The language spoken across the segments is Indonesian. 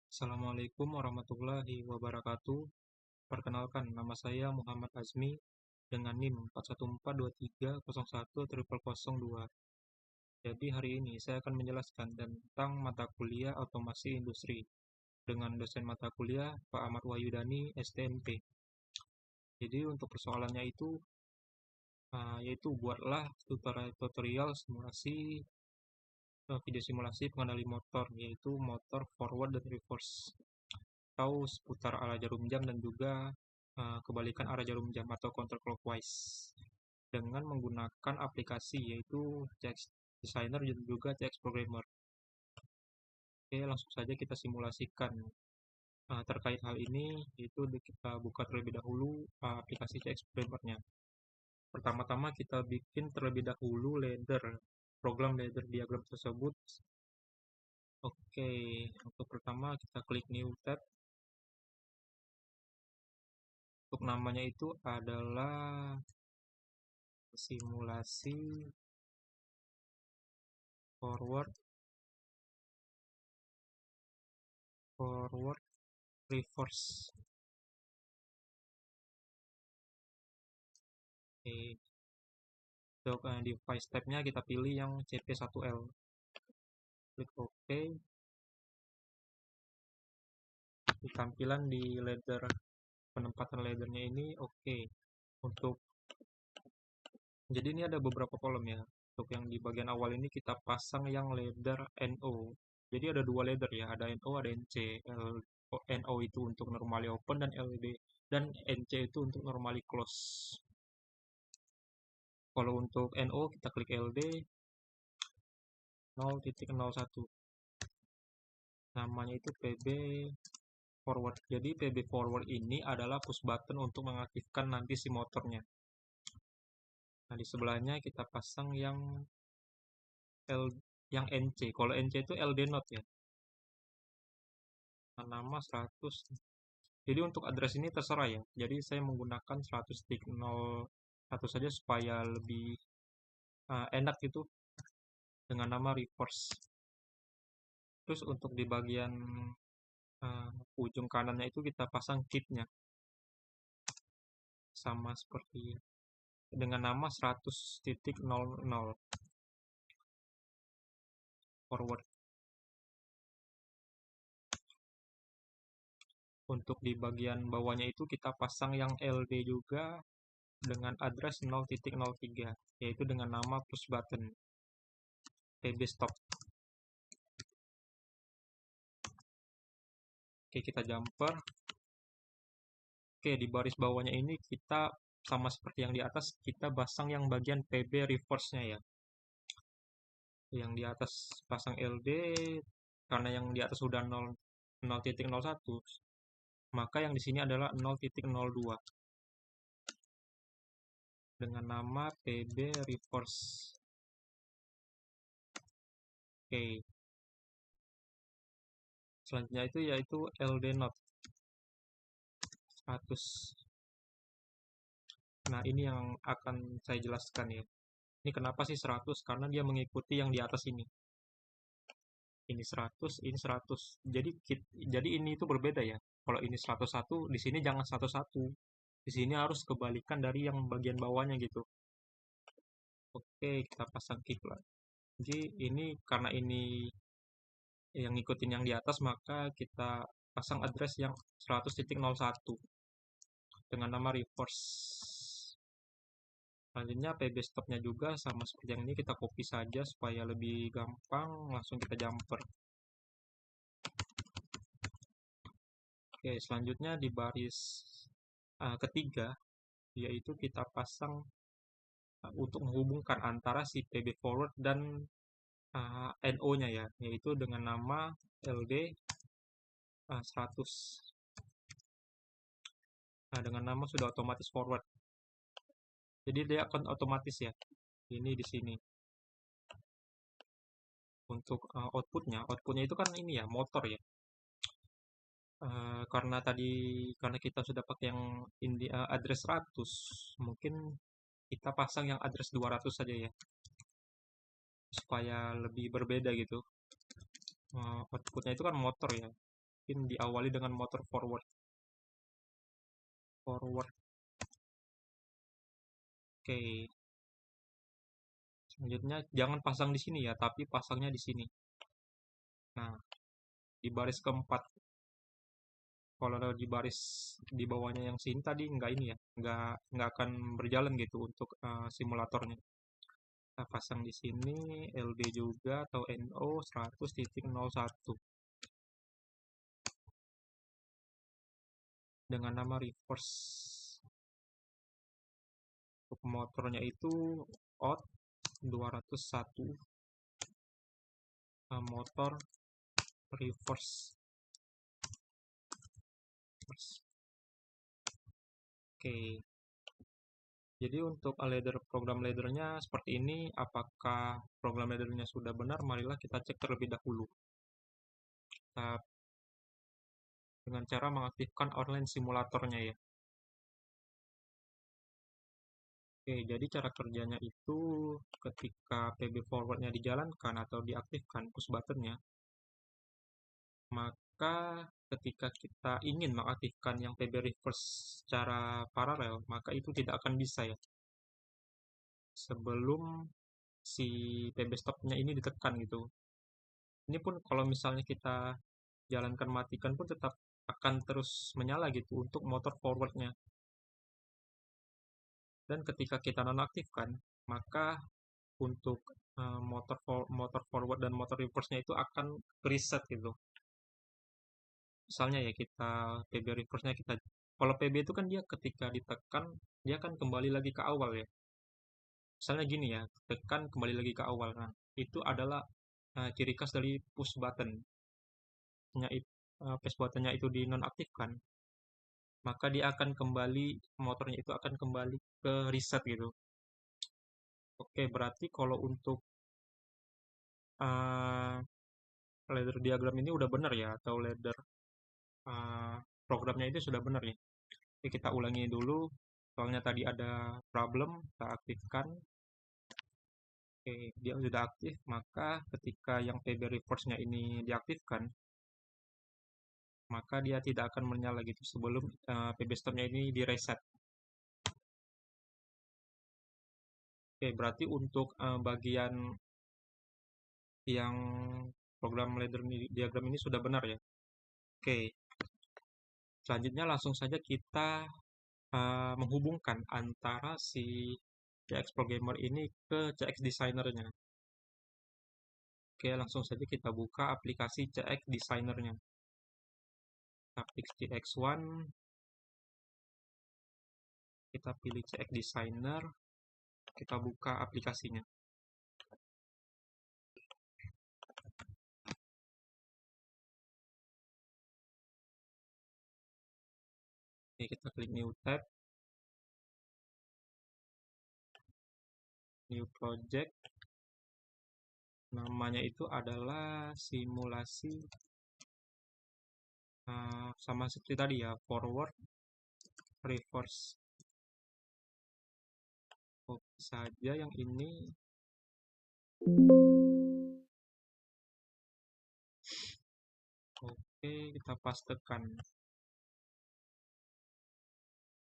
Assalamualaikum warahmatullahi wabarakatuh. Perkenalkan, nama saya Muhammad Azmi dengan NIM 41433010002. Jadi hari ini saya akan menjelaskan tentang mata kuliah Otomasi Industri dengan dosen mata kuliah Pak Ahmad Wahyudani STMP. Jadi untuk persoalannya itu yaitu buatlah tutorial simulasi video simulasi pengendali motor, yaitu motor forward dan reverse, atau seputar arah jarum jam dan juga kebalikan arah jarum jam atau counterclockwise dengan menggunakan aplikasi yaitu CX Designer dan juga CX Programmer. Oke, langsung saja kita simulasikan terkait hal ini, yaitu kita buka terlebih dahulu aplikasi CX Programmer-nya. Pertama-tama kita bikin terlebih dahulu program ladder diagram tersebut. Oke, untuk pertama kita klik New Tab. Untuk namanya itu adalah simulasi forward reverse. Oke. Untuk device tab-nya kita pilih yang CP1L. Klik OK. Di tampilan di ladder, penempatan laddernya ini oke. Jadi ini ada beberapa kolom ya. Untuk yang di bagian awal ini kita pasang yang ladder NO. Jadi ada dua ladder ya, ada NO, ada NC. NO itu untuk normally open dan NC itu untuk normally close. Kalau untuk NO kita klik LD 0.01. Namanya itu PB forward. Jadi PB forward ini adalah push button untuk mengaktifkan nanti si motornya. Nah, di sebelahnya kita pasang yang NC. Kalau NC itu LD not ya. Nah, nama 100. Jadi untuk address ini terserah ya. Jadi saya menggunakan 100.01 saja supaya lebih enak gitu dengan nama reverse. Terus untuk di bagian ujung kanannya itu kita pasang kitnya sama seperti dengan nama 100.00 forward. Untuk di bagian bawahnya itu kita pasang yang LD juga dengan address 0.03, yaitu dengan nama push button PB stop. Oke, kita jumper. Oke, di baris bawahnya ini kita sama seperti yang di atas, kita pasang yang bagian PB reverse-nya ya. Yang di atas pasang LD, karena yang di atas sudah 0.01, maka yang di sini adalah 0.02 dengan nama PB reverse. Oke. Selanjutnya itu yaitu LD not 100. Nah, ini yang akan saya jelaskan ya. Ini kenapa sih 100? Karena dia mengikuti yang di atas ini. Ini 100, ini 100. Jadi ini itu berbeda ya. Kalau ini 101, di sini jangan 101. Di sini harus kebalikan dari yang bagian bawahnya gitu. Oke, kita pasang kick lah. Jadi ini karena ini yang ngikutin yang di atas, maka kita pasang address yang 100.01 dengan nama reverse. Selanjutnya PB stopnya juga sama seperti yang ini, kita copy saja supaya lebih gampang, langsung kita jumper. Oke, selanjutnya di baris ketiga, yaitu kita pasang untuk menghubungkan antara si PB forward dan NO-nya ya, yaitu dengan nama LD 100. Nah, dengan nama sudah otomatis forward. Jadi dia akan otomatis ya. Ini di sini. Untuk outputnya itu kan ini ya, motor ya. Karena kita sudah pakai yang address 100, mungkin kita pasang yang address 200 saja ya, supaya lebih berbeda gitu. Outputnya itu kan motor ya, mungkin diawali dengan motor forward. Oke. Selanjutnya jangan pasang di sini ya, tapi pasangnya di sini. Nah, di baris keempat. Kalau di baris di bawahnya yang sini tadi nggak ini ya, nggak akan berjalan gitu untuk simulatornya. Kita pasang di sini LD juga atau NO 100.01 dengan nama reverse. Untuk motornya itu out 201 motor reverse. Oke. Jadi untuk program laddernya seperti ini. Apakah program laddernya sudah benar? Marilah kita cek terlebih dahulu. Dengan cara mengaktifkan online simulatornya ya. Oke, jadi cara kerjanya itu ketika PB forwardnya dijalankan atau diaktifkan push buttonnya, maka ketika kita ingin mengaktifkan yang PB reverse secara paralel, maka itu tidak akan bisa ya. Sebelum si PB stopnya ini ditekan gitu. Ini pun kalau misalnya kita jalankan matikan pun tetap akan terus menyala gitu untuk motor forwardnya. Dan ketika kita nonaktifkan, maka untuk motor forward dan motor reverse-nya itu akan reset gitu. Misalnya ya kita PB reverse-nya kalau PB itu kan dia ketika ditekan dia akan kembali lagi ke awal ya. Misalnya gini ya, tekan kembali lagi ke awal. Nah, itu adalah ciri khas dari push button. Push buttonnya itu dinonaktifkan, maka dia akan kembali, motornya itu akan kembali ke reset gitu. Oke, berarti kalau untuk ladder diagram ini udah benar ya, atau ladder programnya itu sudah benar ya. Oke, kita ulangi dulu, soalnya tadi ada problem, kita aktifkan. Oke, dia sudah aktif, maka ketika yang PB reverse-nya ini diaktifkan, maka dia tidak akan menyala gitu sebelum PB stop-nya ini di-reset. Oke, berarti untuk bagian yang program ladder diagram ini sudah benar ya. Oke, selanjutnya langsung saja kita menghubungkan antara si CX Programmer ini ke CX Designer-nya. Oke, langsung saja kita buka aplikasi CX Designer-nya. Kita klik CX1, kita pilih CX Designer, kita buka aplikasinya. Oke, kita klik New Tab, New Project. Namanya itu adalah simulasi sama seperti tadi ya, forward, reverse. Oke saja yang ini. Oke, kita pastekan.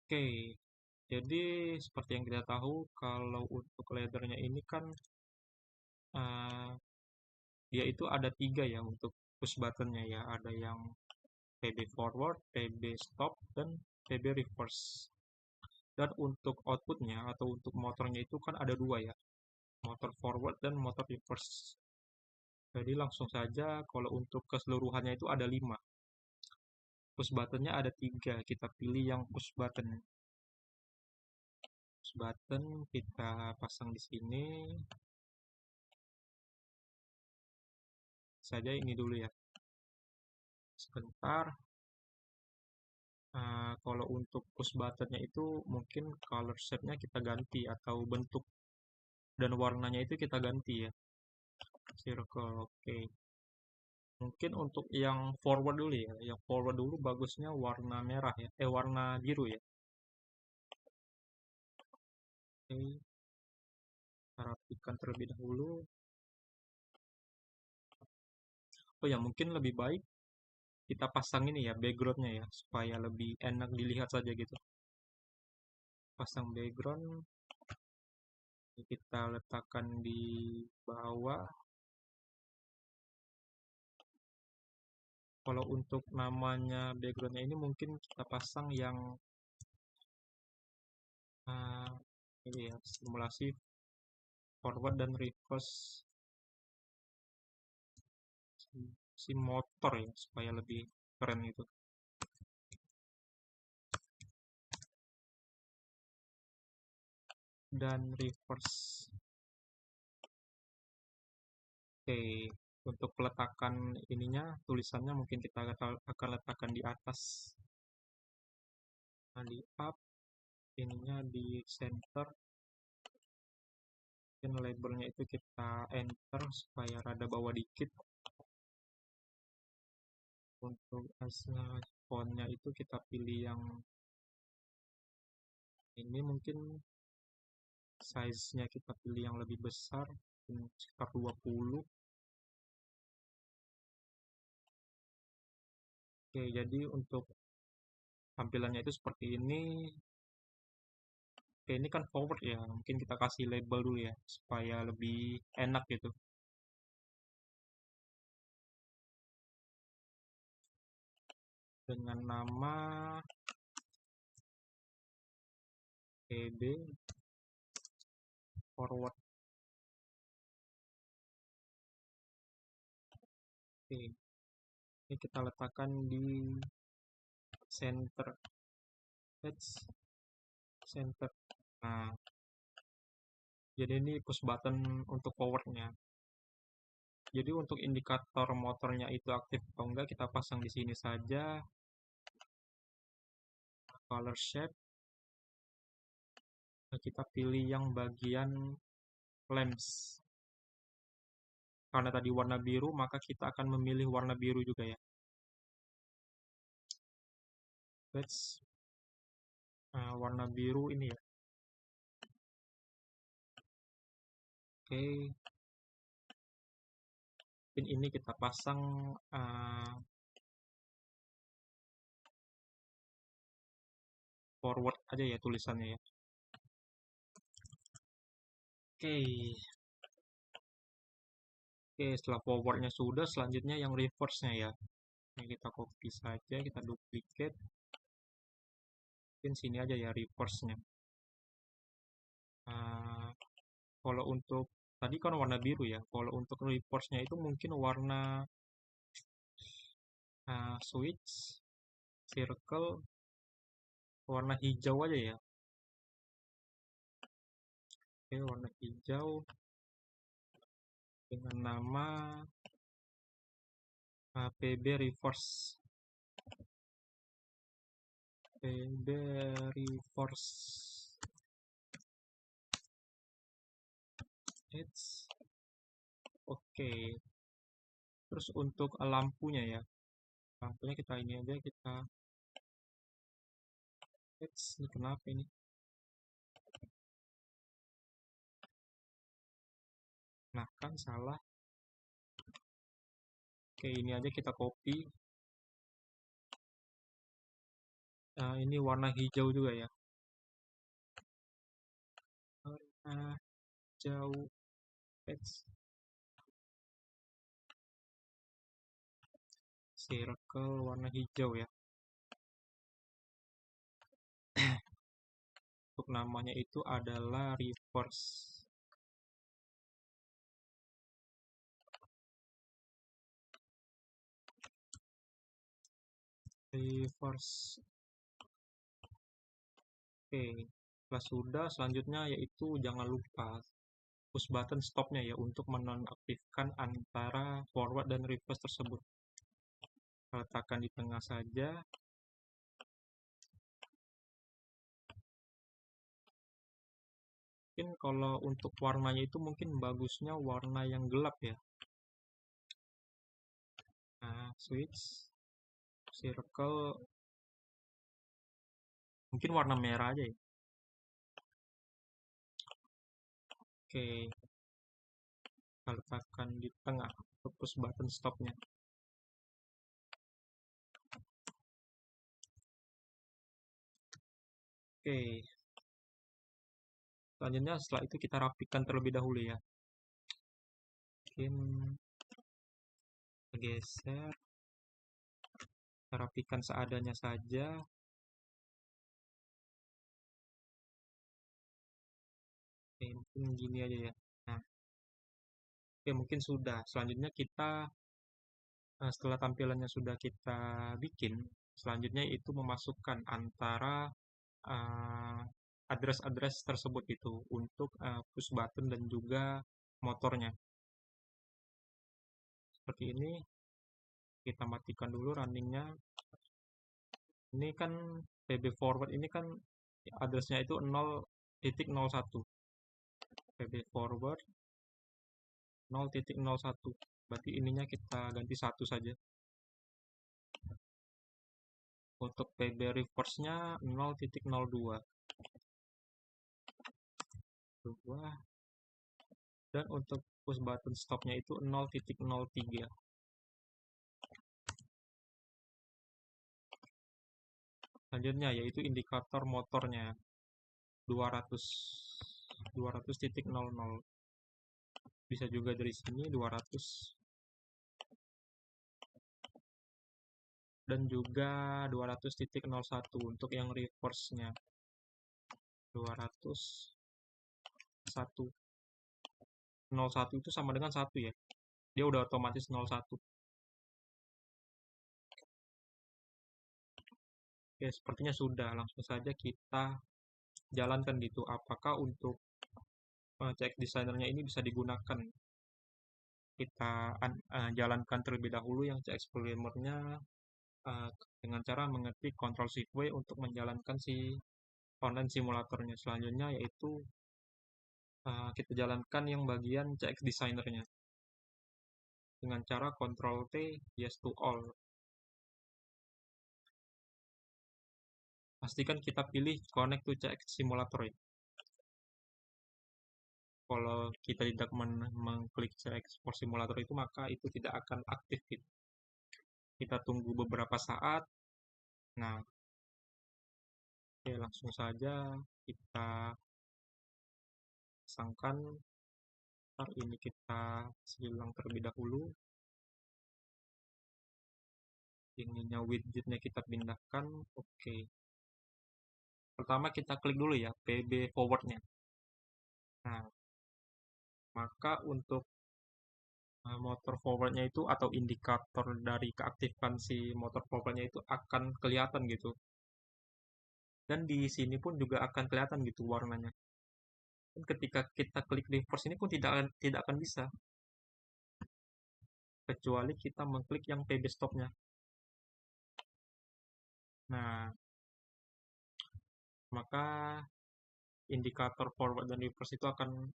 Oke, jadi seperti yang kita tahu, kalau untuk laddernya ini kan dia itu ada 3 ya untuk push buttonnya ya. Ada yang PB forward, PB stop, dan PB reverse. Dan untuk outputnya atau untuk motornya itu kan ada 2 ya, motor forward dan motor reverse. Jadi langsung saja kalau untuk keseluruhannya itu ada 5. Push buttonnya ada 3, kita pilih yang push button. Push button kita pasang di sini. Saja ini dulu ya. Sebentar. Kalau untuk push buttonnya itu mungkin color shape-nya kita ganti atau bentuk dan warnanya itu kita ganti ya. Circle, oke. Mungkin untuk yang forward dulu ya. Yang forward dulu bagusnya warna merah ya. Warna biru ya. Oke. Kita rapikan terlebih dahulu. Oh ya, mungkin lebih baik kita pasang ini ya backgroundnya ya supaya lebih enak dilihat saja gitu. Pasang background, kita letakkan di bawah. Kalau untuk namanya backgroundnya ini mungkin kita pasang yang ini ya, simulasi forward dan reverse si motor ya supaya lebih keren gitu. Dan reverse. Oke, untuk peletakan ininya tulisannya mungkin kita akan letakkan di atas. Nah, di up, ininya di center. Dan labelnya itu kita enter supaya rada bawah dikit. Untuk fontnya itu kita pilih yang ini, mungkin size-nya kita pilih yang lebih besar, sekitar 20. Oke, jadi untuk tampilannya itu seperti ini. Oke, ini kan forward ya, mungkin kita kasih label dulu ya, supaya lebih enak gitu. Dengan nama PB forward. Oke, ini kita letakkan di center. Center. Nah, jadi ini push button untuk forwardnya. Jadi untuk indikator motornya itu aktif atau enggak kita pasang di sini saja. Color shape. Nah, kita pilih yang bagian lamps. Karena tadi warna biru, maka kita akan memilih warna biru juga ya. Warna biru ini ya. Oke. Pin ini kita pasang forward aja ya tulisannya ya. Oke. Oke, setelah forwardnya sudah, selanjutnya yang reverse-nya ya. Ini kita copy saja, kita duplicate. Mungkin sini aja ya reverse-nya. Kalau untuk tadi kan warna biru ya. Kalau untuk reverse-nya itu mungkin warna switch, circle, warna hijau aja ya. Oke, warna hijau dengan nama PB reverse. PB reverse. Oke. Terus untuk lampunya ya. Lampunya kita ini aja, kita ini kenapa ini? Nah, kan salah. Oke, ini aja kita copy. Ini warna hijau juga ya. Warna hijau. Circle warna hijau ya. Untuk namanya itu adalah reverse. Reverse. Oke, setelah sudah, selanjutnya yaitu jangan lupa push button stopnya ya untuk menonaktifkan antara forward dan reverse tersebut. Letakkan di tengah saja. Mungkin kalau untuk warnanya itu mungkin bagusnya warna yang gelap ya. Nah, switch, circle, mungkin warna merah aja ya. Oke, kita letakkan di tengah push button stopnya. Oke, selanjutnya setelah itu kita rapikan terlebih dahulu ya. Mungkin geser, kita rapikan seadanya saja. Oke, mungkin gini aja ya. Nah, oke mungkin sudah. Selanjutnya kita setelah tampilannya sudah kita bikin, selanjutnya itu memasukkan antara eh, address-address tersebut itu untuk push button dan juga motornya. Seperti ini, kita matikan dulu runningnya. Ini kan pb forward ini kan addressnya itu 0.01. pb forward 0.01. Berarti ininya kita ganti 1 saja. Untuk pb reverse-nya 0.02. Dan untuk push button stop-nya itu 0.03. Selanjutnya yaitu indikator motornya 200.00. Bisa juga dari sini 200 dan juga 200.01 untuk yang reverse-nya 201. 01 itu sama dengan 1 ya. Dia udah otomatis 01. Oke, sepertinya sudah. Langsung saja kita jalankan gitu. Apakah untuk CX designernya ini bisa digunakan? Kita jalankan terlebih dahulu yang CX programmernya dengan cara mengetik Ctrl Shift W untuk menjalankan si online simulatornya. Selanjutnya yaitu kita jalankan yang bagian CX designernya dengan cara Ctrl T yes to all. Pastikan kita pilih connect to CX simulator ya. Kalau kita tidak mengklik CX for simulator itu, maka itu tidak akan aktif gitu. Kita tunggu beberapa saat. Nah, oke, langsung saja kita pasangkan. Ntar ini kita silang terlebih dahulu. Ininya widgetnya kita pindahkan. Oke. Pertama kita klik dulu ya pb forwardnya. Nah, maka untuk motor forwardnya itu atau indikator dari keaktifan si motor forwardnya itu akan kelihatan gitu. Dan di sini pun juga akan kelihatan gitu warnanya. Dan ketika kita klik reverse ini pun tidak akan bisa, kecuali kita mengklik yang pb stopnya. Nah, maka indikator forward dan reverse itu akan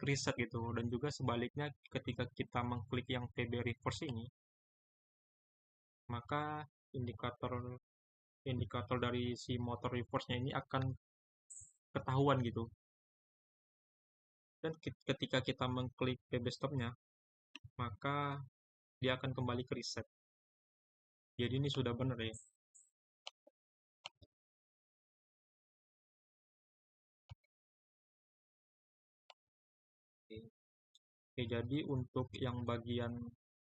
reset gitu. Dan juga sebaliknya ketika kita mengklik yang pb reverse ini, maka indikator dari si motor reverse-nya ini akan ketahuan gitu. Dan ketika kita mengklik pb stop-nya, maka dia akan kembali ke reset. Jadi ini sudah benar ya. Oke, jadi untuk yang bagian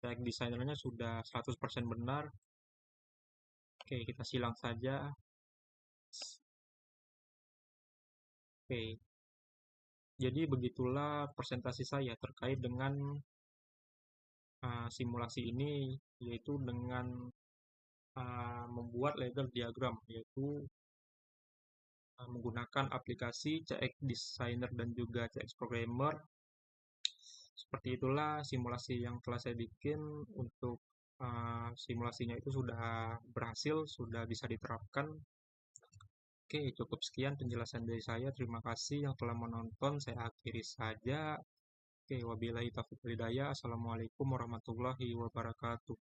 tag designernya sudah 100% benar. Oke, kita silang saja. Oke. Jadi begitulah presentasi saya terkait dengan simulasi ini, yaitu dengan membuat ladder diagram, yaitu menggunakan aplikasi CX Designer dan juga CX Programmer. Seperti itulah simulasi yang telah saya bikin. Untuk simulasinya itu sudah berhasil, sudah bisa diterapkan. Oke, cukup sekian penjelasan dari saya. Terima kasih yang telah menonton. Saya akhiri saja. Oke, wabillahi taufiq wal hidayah. Assalamualaikum warahmatullahi wabarakatuh.